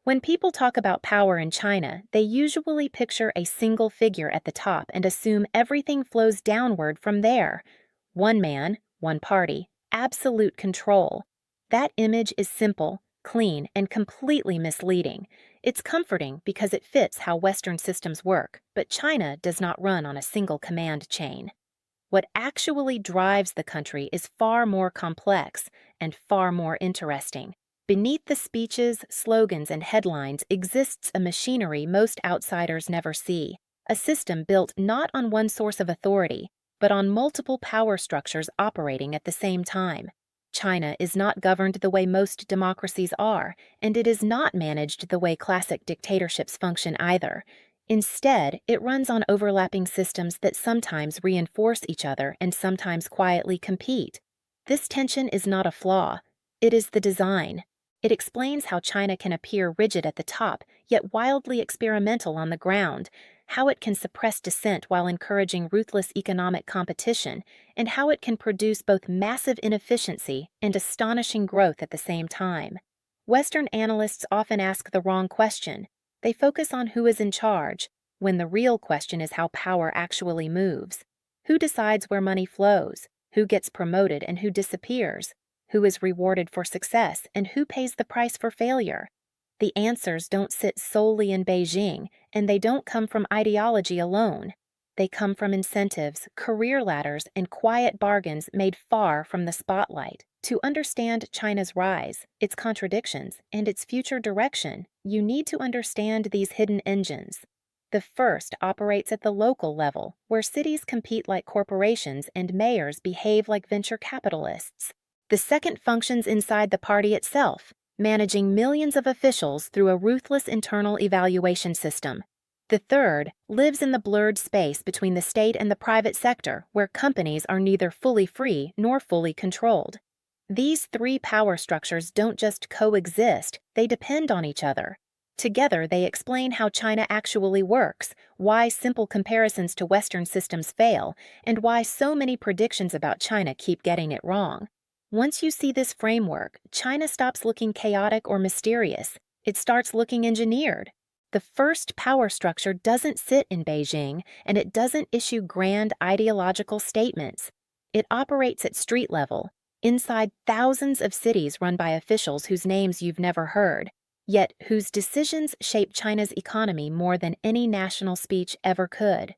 When people talk about power in China, they usually picture a single figure at the top and assume everything flows downward from there. One man, one party, absolute control. That image is simple, clean, and completely misleading. It's comforting because it fits how Western systems work, but China does not run on a single command chain. What actually drives the country is far more complex and far more interesting. Beneath the speeches, slogans, and headlines exists a machinery most outsiders never see, a system built not on one source of authority, but on multiple power structures operating at the same time. China is not governed the way most democracies are, and it is not managed the way classic dictatorships function either. Instead, it runs on overlapping systems that sometimes reinforce each other and sometimes quietly compete. This tension is not a flaw, it is the design. It explains how China can appear rigid at the top, yet wildly experimental on the ground, how it can suppress dissent while encouraging ruthless economic competition, and how it can produce both massive inefficiency and astonishing growth at the same time. Western analysts often ask the wrong question. They focus on who is in charge, when the real question is how power actually moves. Who decides where money flows? Who gets promoted and who disappears? Who is rewarded for success and who pays the price for failure? The answers don't sit solely in Beijing, and they don't come from ideology alone. They come from incentives, career ladders, and quiet bargains made far from the spotlight. To understand China's rise, its contradictions, and its future direction, you need to understand these hidden engines. The first operates at the local level, where cities compete like corporations and mayors behave like venture capitalists. The second functions inside the party itself, managing millions of officials through a ruthless internal evaluation system. The third lives in the blurred space between the state and the private sector, where companies are neither fully free nor fully controlled. These three power structures don't just coexist, they depend on each other. Together, they explain how China actually works, why simple comparisons to Western systems fail, and why so many predictions about China keep getting it wrong. Once you see this framework, China stops looking chaotic or mysterious. It starts looking engineered. The first power structure doesn't sit in Beijing, and it doesn't issue grand ideological statements. It operates at street level, inside thousands of cities run by officials whose names you've never heard, yet whose decisions shape China's economy more than any national speech ever could.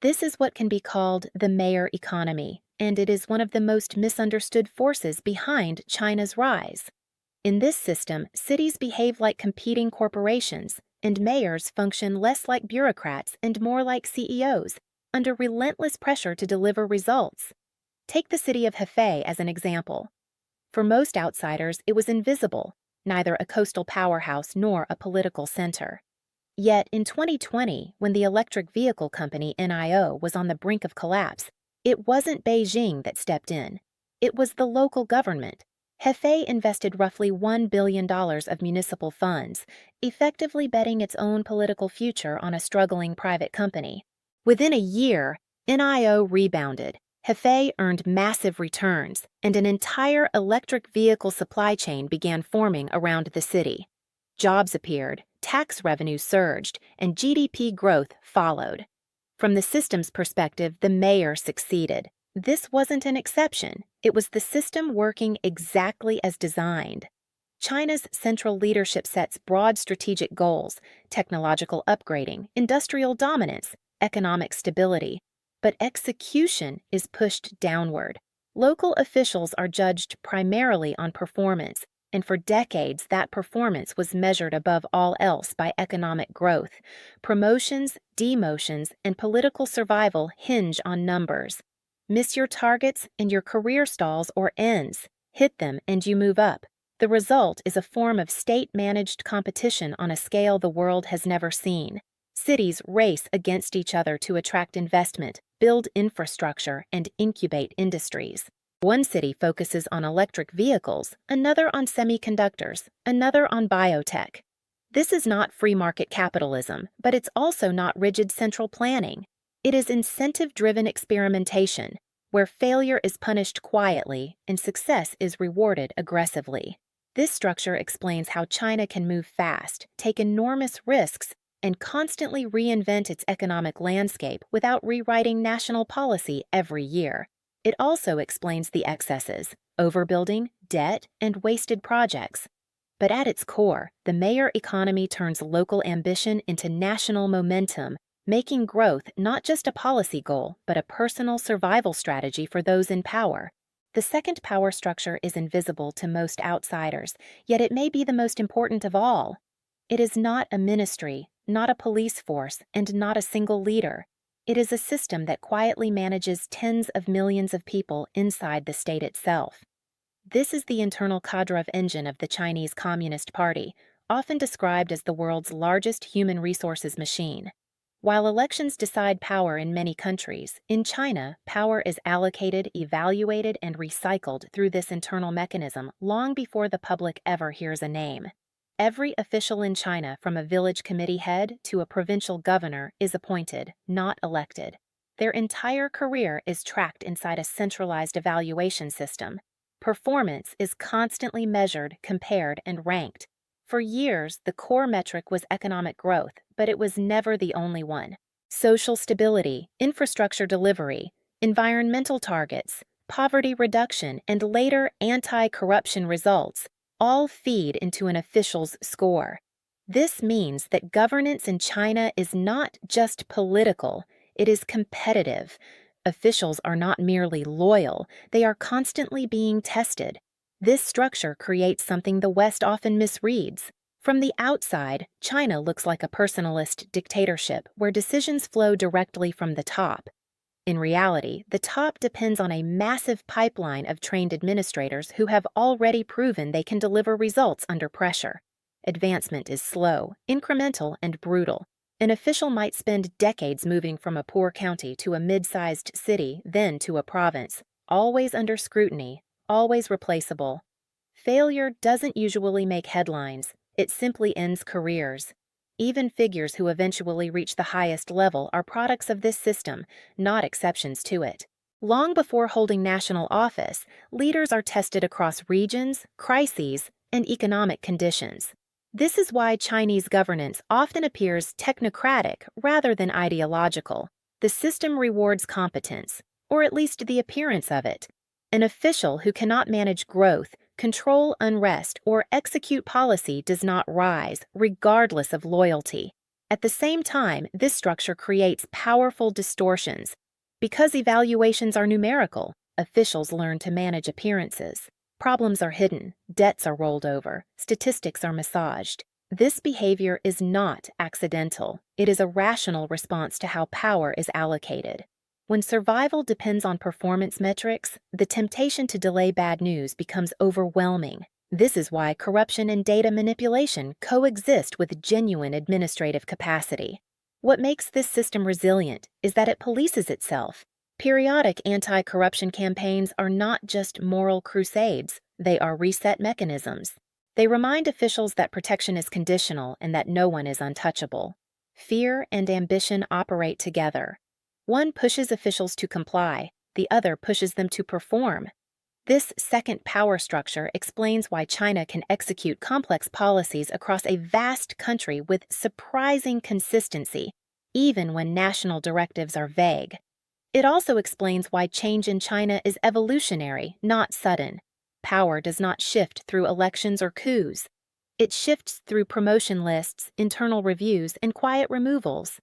This is what can be called the mayor economy, and it is one of the most misunderstood forces behind China's rise. In this system, cities behave like competing corporations, and mayors function less like bureaucrats and more like CEOs, under relentless pressure to deliver results. Take the city of Hefei as an example. For most outsiders, it was invisible, neither a coastal powerhouse nor a political center. Yet in 2020, when the electric vehicle company NIO was on the brink of collapse, it wasn't Beijing that stepped in. It was the local government. Hefei invested roughly $1 billion of municipal funds, effectively betting its own political future on a struggling private company. Within a year, NIO rebounded. Hefei earned massive returns, and an entire electric vehicle supply chain began forming around the city. Jobs appeared, tax revenue surged, and GDP growth followed. From the system's perspective, the mayor succeeded. This wasn't an exception. It was the system working exactly as designed. China's central leadership sets broad strategic goals: technological upgrading, industrial dominance, economic stability. But execution is pushed downward. Local officials are judged primarily on performance, and for decades that performance was measured above all else by economic growth. Promotions, demotions, and political survival hinge on numbers. Miss your targets and your career stalls or ends. Hit them and you move up. The result is a form of state-managed competition on a scale the world has never seen. Cities race against each other to attract investment, build infrastructure, and incubate industries. One city focuses on electric vehicles, another on semiconductors, another on biotech. This is not free market capitalism, but it's also not rigid central planning. It is incentive-driven experimentation, where failure is punished quietly and success is rewarded aggressively. This structure explains how China can move fast, take enormous risks, and constantly reinvent its economic landscape without rewriting national policy every year. It also explains the excesses, overbuilding, debt, and wasted projects. But at its core, the mayor economy turns local ambition into national momentum, making growth not just a policy goal, but a personal survival strategy for those in power. The second power structure is invisible to most outsiders, yet it may be the most important of all. It is not a ministry, not a police force, and not a single leader. It is a system that quietly manages tens of millions of people inside the state itself. This is the internal cadre engine of the Chinese Communist Party, often described as the world's largest human resources machine. While elections decide power in many countries, in China, power is allocated, evaluated, and recycled through this internal mechanism long before the public ever hears a name. Every official in China, from a village committee head to a provincial governor, is appointed, not elected. Their entire career is tracked inside a centralized evaluation system. Performance is constantly measured, compared, and ranked. For years, the core metric was economic growth, but it was never the only one. Social stability, infrastructure delivery, environmental targets, poverty reduction, and later anti-corruption results all feed into an official's score. This means that governance in China is not just political, it is competitive. Officials are not merely loyal, they are constantly being tested. This structure creates something the West often misreads. From the outside, China looks like a personalist dictatorship where decisions flow directly from the top. In reality, the top depends on a massive pipeline of trained administrators who have already proven they can deliver results under pressure. Advancement is slow, incremental, and brutal. An official might spend decades moving from a poor county to a mid-sized city, then to a province, always under scrutiny, always replaceable. Failure doesn't usually make headlines, it simply ends careers. Even figures who eventually reach the highest level are products of this system, not exceptions to it. Long before holding national office, leaders are tested across regions, crises, and economic conditions. This is why Chinese governance often appears technocratic rather than ideological. The system rewards competence, or at least the appearance of it. An official who cannot manage growth, control unrest, or execute policy does not rise, regardless of loyalty. At the same time, this structure creates powerful distortions. Because evaluations are numerical, officials learn to manage appearances. Problems are hidden, debts are rolled over, statistics are massaged. This behavior is not accidental. It is a rational response to how power is allocated. When survival depends on performance metrics, the temptation to delay bad news becomes overwhelming. This is why corruption and data manipulation coexist with genuine administrative capacity. What makes this system resilient is that it polices itself. Periodic anti-corruption campaigns are not just moral crusades, they are reset mechanisms. They remind officials that protection is conditional and that no one is untouchable. Fear and ambition operate together. One pushes officials to comply, the other pushes them to perform. This second power structure explains why China can execute complex policies across a vast country with surprising consistency, even when national directives are vague. It also explains why change in China is evolutionary, not sudden. Power does not shift through elections or coups. It shifts through promotion lists, internal reviews, and quiet removals.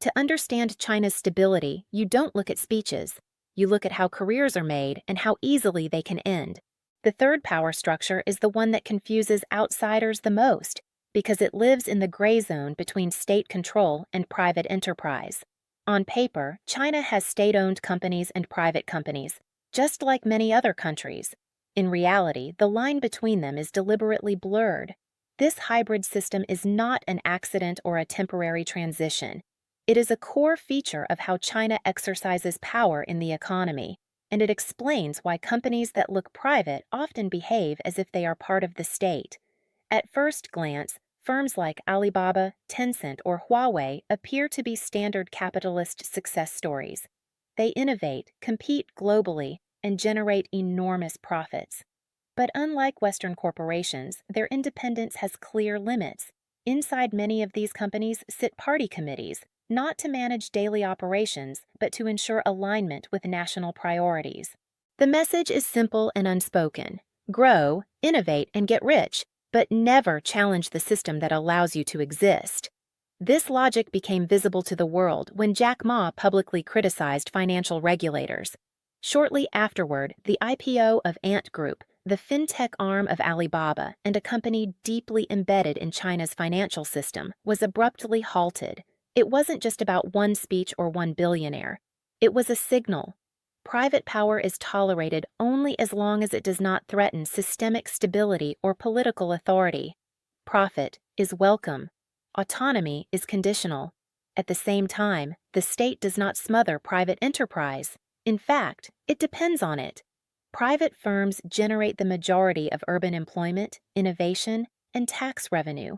To understand China's stability, you don't look at speeches. You look at how careers are made and how easily they can end. The third power structure is the one that confuses outsiders the most, because it lives in the gray zone between state control and private enterprise. On paper, China has state-owned companies and private companies, just like many other countries. In reality, the line between them is deliberately blurred. This hybrid system is not an accident or a temporary transition. It is a core feature of how China exercises power in the economy, and it explains why companies that look private often behave as if they are part of the state. At first glance, firms like Alibaba, Tencent, or Huawei appear to be standard capitalist success stories. They innovate, compete globally, and generate enormous profits. But unlike Western corporations, their independence has clear limits. Inside many of these companies sit party committees, not to manage daily operations, but to ensure alignment with national priorities. The message is simple and unspoken: grow, innovate, and get rich, but never challenge the system that allows you to exist. This logic became visible to the world when Jack Ma publicly criticized financial regulators. Shortly afterward, the IPO of Ant Group, the fintech arm of Alibaba and a company deeply embedded in China's financial system, was abruptly halted. It wasn't just about one speech or one billionaire. It was a signal. Private power is tolerated only as long as it does not threaten systemic stability or political authority. Profit is welcome. Autonomy is conditional. At the same time, the state does not smother private enterprise. In fact, it depends on it. Private firms generate the majority of urban employment, innovation, and tax revenue.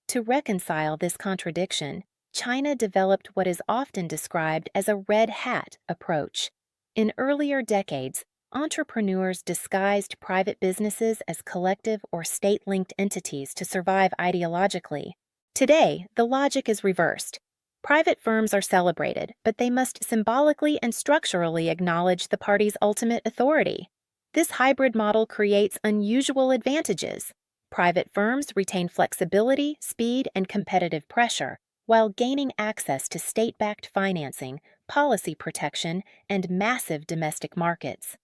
To reconcile this contradiction, China developed what is often described as a red hat approach. In earlier decades, entrepreneurs disguised private businesses as collective or state-linked entities to survive ideologically. Today, the logic is reversed. Private firms are celebrated, but they must symbolically and structurally acknowledge the party's ultimate authority. This hybrid model creates unusual advantages. Private firms retain flexibility, speed, and competitive pressure, while gaining access to state-backed financing, policy protection, and massive domestic markets.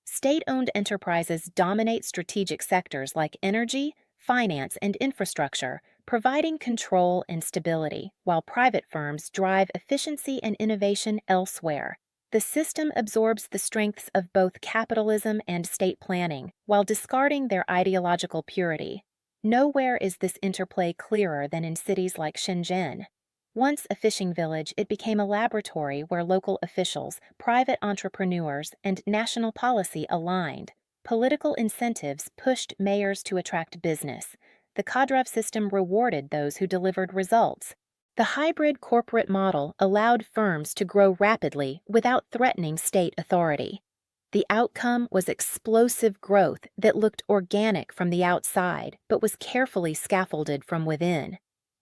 State-owned enterprises dominate strategic sectors like energy, finance, and infrastructure, providing control and stability, while private firms drive efficiency and innovation elsewhere. The system absorbs the strengths of both capitalism and state planning, while discarding their ideological purity. Nowhere is this interplay clearer than in cities like Shenzhen. Once a fishing village, it became a laboratory where local officials, private entrepreneurs, and national policy aligned. Political incentives pushed mayors to attract business. The cadre system rewarded those who delivered results. The hybrid corporate model allowed firms to grow rapidly without threatening state authority. The outcome was explosive growth that looked organic from the outside but was carefully scaffolded from within.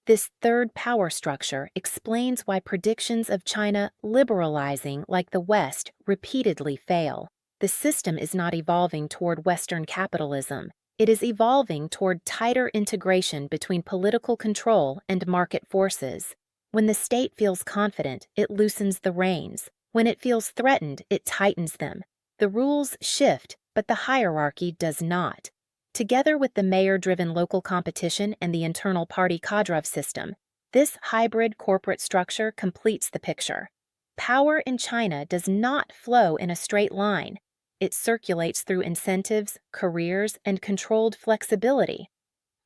This third power structure explains why predictions of China liberalizing like the West repeatedly fail. The system is not evolving toward Western capitalism. It is evolving toward tighter integration between political control and market forces. When the state feels confident, it loosens the reins. When it feels threatened, it tightens them. The rules shift, but the hierarchy does not. Together with the mayor-driven local competition and the internal party cadre system, this hybrid corporate structure completes the picture. Power in China does not flow in a straight line. It circulates through incentives, careers, and controlled flexibility.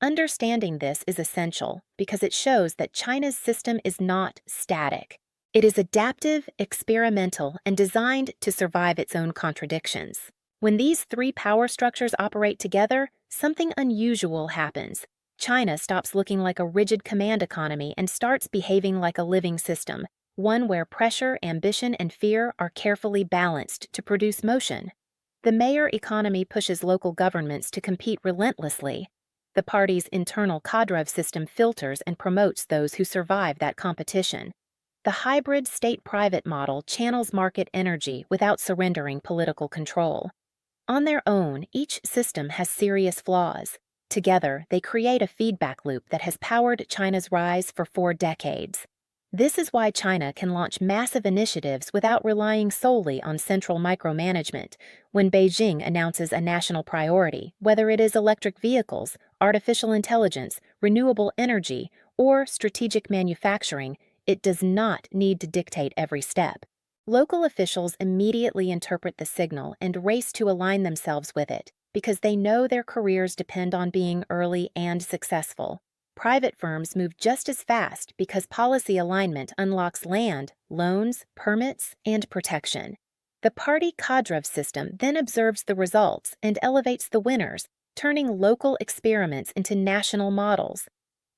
Understanding this is essential because it shows that China's system is not static. It is adaptive, experimental, and designed to survive its own contradictions. When these three power structures operate together, something unusual happens. China stops looking like a rigid command economy and starts behaving like a living system, one where pressure, ambition, and fear are carefully balanced to produce motion. The mayor economy pushes local governments to compete relentlessly. The party's internal cadre system filters and promotes those who survive that competition. The hybrid state-private model channels market energy without surrendering political control. On their own, each system has serious flaws. Together, they create a feedback loop that has powered China's rise for 4 decades. This is why China can launch massive initiatives without relying solely on central micromanagement. When Beijing announces a national priority, whether it is electric vehicles, artificial intelligence, renewable energy, or strategic manufacturing, it does not need to dictate every step. Local officials immediately interpret the signal and race to align themselves with it because they know their careers depend on being early and successful. Private firms move just as fast because policy alignment unlocks land, loans, permits, and protection. The party cadre system then observes the results and elevates the winners, turning local experiments into national models.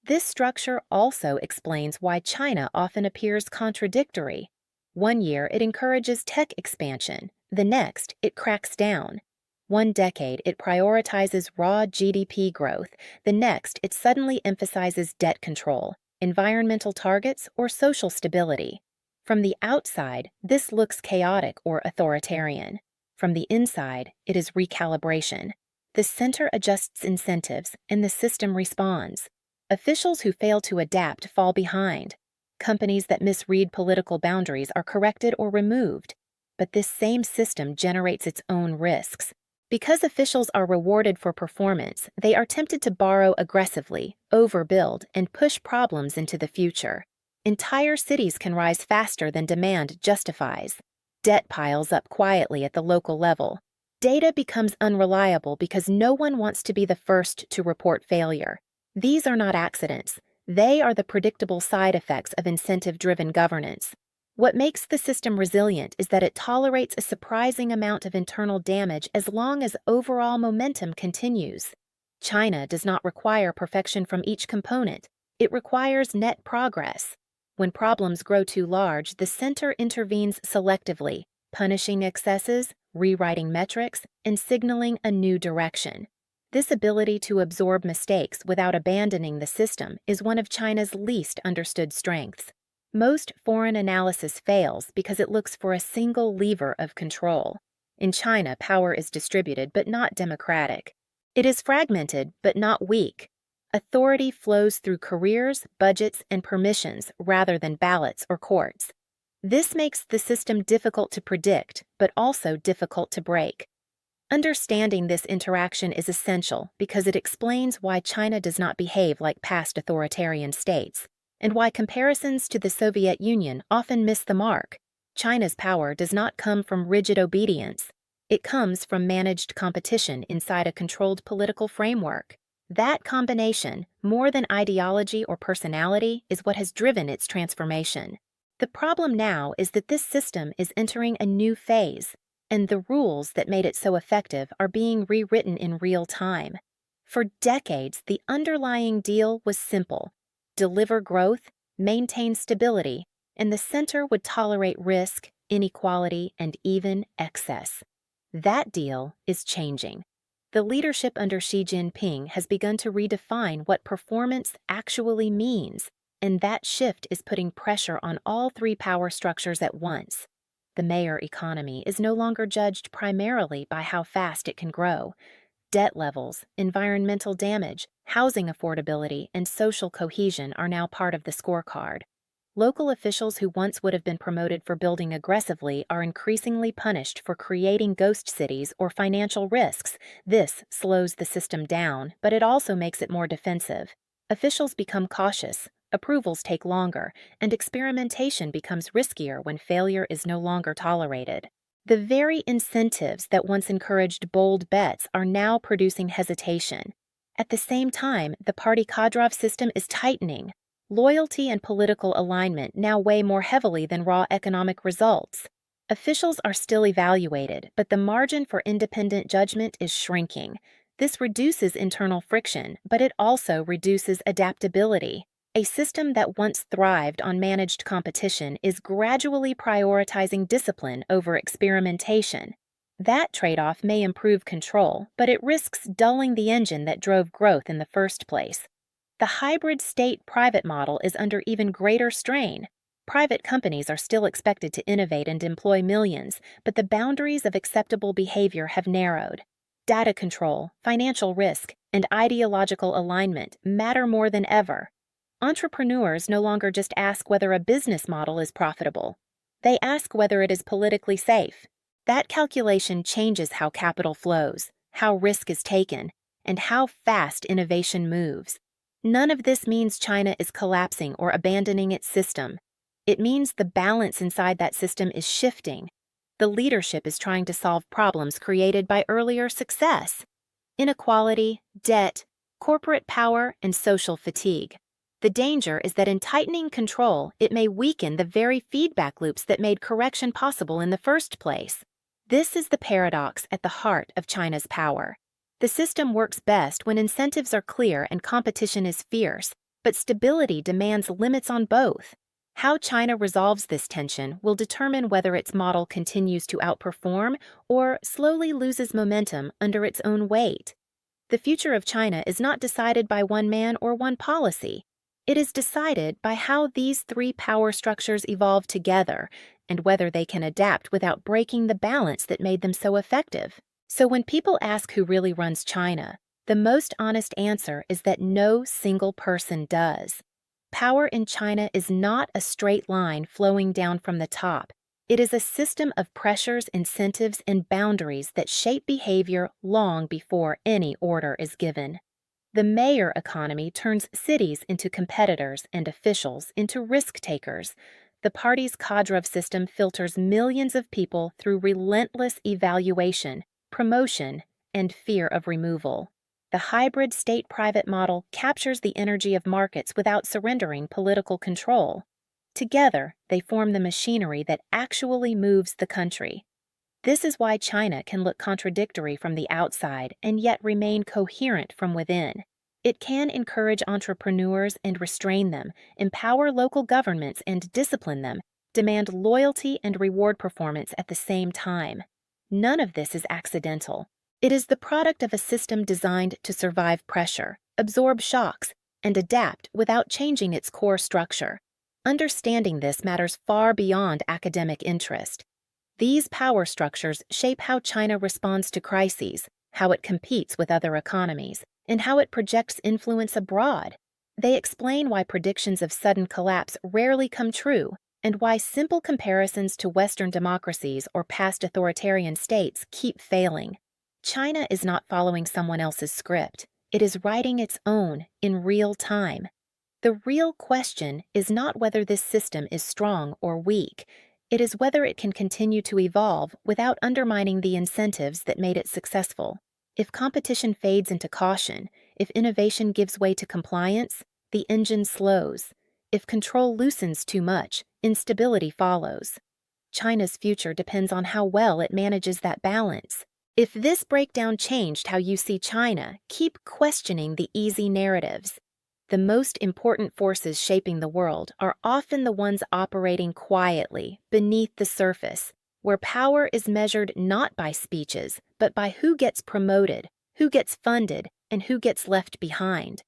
This structure also explains why China often appears contradictory. One year it encourages tech expansion, the next it cracks down. One decade, it prioritizes raw GDP growth. The next, it suddenly emphasizes debt control, environmental targets, or social stability. From the outside, this looks chaotic or authoritarian. From the inside, it is recalibration. The center adjusts incentives, and the system responds. Officials who fail to adapt fall behind. Companies that misread political boundaries are corrected or removed. But this same system generates its own risks. Because officials are rewarded for performance, they are tempted to borrow aggressively, overbuild, and push problems into the future. Entire cities can rise faster than demand justifies. Debt piles up quietly at the local level. Data becomes unreliable because no one wants to be the first to report failure. These are not accidents. They are the predictable side effects of incentive-driven governance. What makes the system resilient is that it tolerates a surprising amount of internal damage as long as overall momentum continues. China does not require perfection from each component. It requires net progress. When problems grow too large, the center intervenes selectively, punishing excesses, rewriting metrics, and signaling a new direction. This ability to absorb mistakes without abandoning the system is one of China's least understood strengths. Most foreign analysis fails because it looks for a single lever of control. In China, power is distributed but not democratic. It is fragmented but not weak. Authority flows through careers, budgets, and permissions rather than ballots or courts. This makes the system difficult to predict, but also difficult to break. Understanding this interaction is essential because it explains why China does not behave like past authoritarian states, and why comparisons to the Soviet Union often miss the mark. China's power does not come from rigid obedience. It comes from managed competition inside a controlled political framework. That combination, more than ideology or personality, is what has driven its transformation. The problem now is that this system is entering a new phase, and the rules that made it so effective are being rewritten in real time. For decades, the underlying deal was simple: deliver growth, maintain stability, and the center would tolerate risk, inequality, and even excess. That deal is changing. The leadership under Xi Jinping has begun to redefine what performance actually means, and that shift is putting pressure on all three power structures at once. The mayor economy is no longer judged primarily by how fast it can grow. Debt levels, environmental damage, housing affordability, and social cohesion are now part of the scorecard. Local officials who once would have been promoted for building aggressively are increasingly punished for creating ghost cities or financial risks. This slows the system down, but it also makes it more defensive. Officials become cautious, approvals take longer, and experimentation becomes riskier when failure is no longer tolerated. The very incentives that once encouraged bold bets are now producing hesitation. At the same time, the party cadre system is tightening. Loyalty and political alignment now weigh more heavily than raw economic results. Officials are still evaluated, but the margin for independent judgment is shrinking. This reduces internal friction, but it also reduces adaptability. A system that once thrived on managed competition is gradually prioritizing discipline over experimentation. That trade-off may improve control, but it risks dulling the engine that drove growth in the first place. The hybrid state-private model is under even greater strain. Private companies are still expected to innovate and employ millions, but the boundaries of acceptable behavior have narrowed. Data control, financial risk, and ideological alignment matter more than ever. Entrepreneurs no longer just ask whether a business model is profitable. They ask whether it is politically safe. That calculation changes how capital flows, how risk is taken, and how fast innovation moves. None of this means China is collapsing or abandoning its system. It means the balance inside that system is shifting. The leadership is trying to solve problems created by earlier success: inequality, debt, corporate power, and social fatigue. The danger is that in tightening control, it may weaken the very feedback loops that made correction possible in the first place. This is the paradox at the heart of China's power. The system works best when incentives are clear and competition is fierce, but stability demands limits on both. How China resolves this tension will determine whether its model continues to outperform or slowly loses momentum under its own weight. The future of China is not decided by one man or one policy. It is decided by how these three power structures evolve together and whether they can adapt without breaking the balance that made them so effective. So when people ask who really runs China, the most honest answer is that no single person does. Power in China is not a straight line flowing down from the top. It is a system of pressures, incentives, and boundaries that shape behavior long before any order is given. The mayor economy turns cities into competitors and officials into risk takers. The party's cadre system filters millions of people through relentless evaluation, promotion, and fear of removal. The hybrid state-private model captures the energy of markets without surrendering political control. Together, they form the machinery that actually moves the country. This is why China can look contradictory from the outside and yet remain coherent from within. It can encourage entrepreneurs and restrain them, empower local governments and discipline them, demand loyalty and reward performance at the same time. None of this is accidental. It is the product of a system designed to survive pressure, absorb shocks, and adapt without changing its core structure. Understanding this matters far beyond academic interest. These power structures shape how China responds to crises, how it competes with other economies, and how it projects influence abroad. They explain why predictions of sudden collapse rarely come true, and why simple comparisons to Western democracies or past authoritarian states keep failing. China is not following someone else's script. It is writing its own in real time. The real question is not whether this system is strong or weak. It is whether it can continue to evolve without undermining the incentives that made it successful. If competition fades into caution, if innovation gives way to compliance, the engine slows. If control loosens too much, instability follows. China's future depends on how well it manages that balance. If this breakdown changed how you see China, keep questioning the easy narratives. The most important forces shaping the world are often the ones operating quietly, beneath the surface, where power is measured not by speeches, but by who gets promoted, who gets funded, and who gets left behind.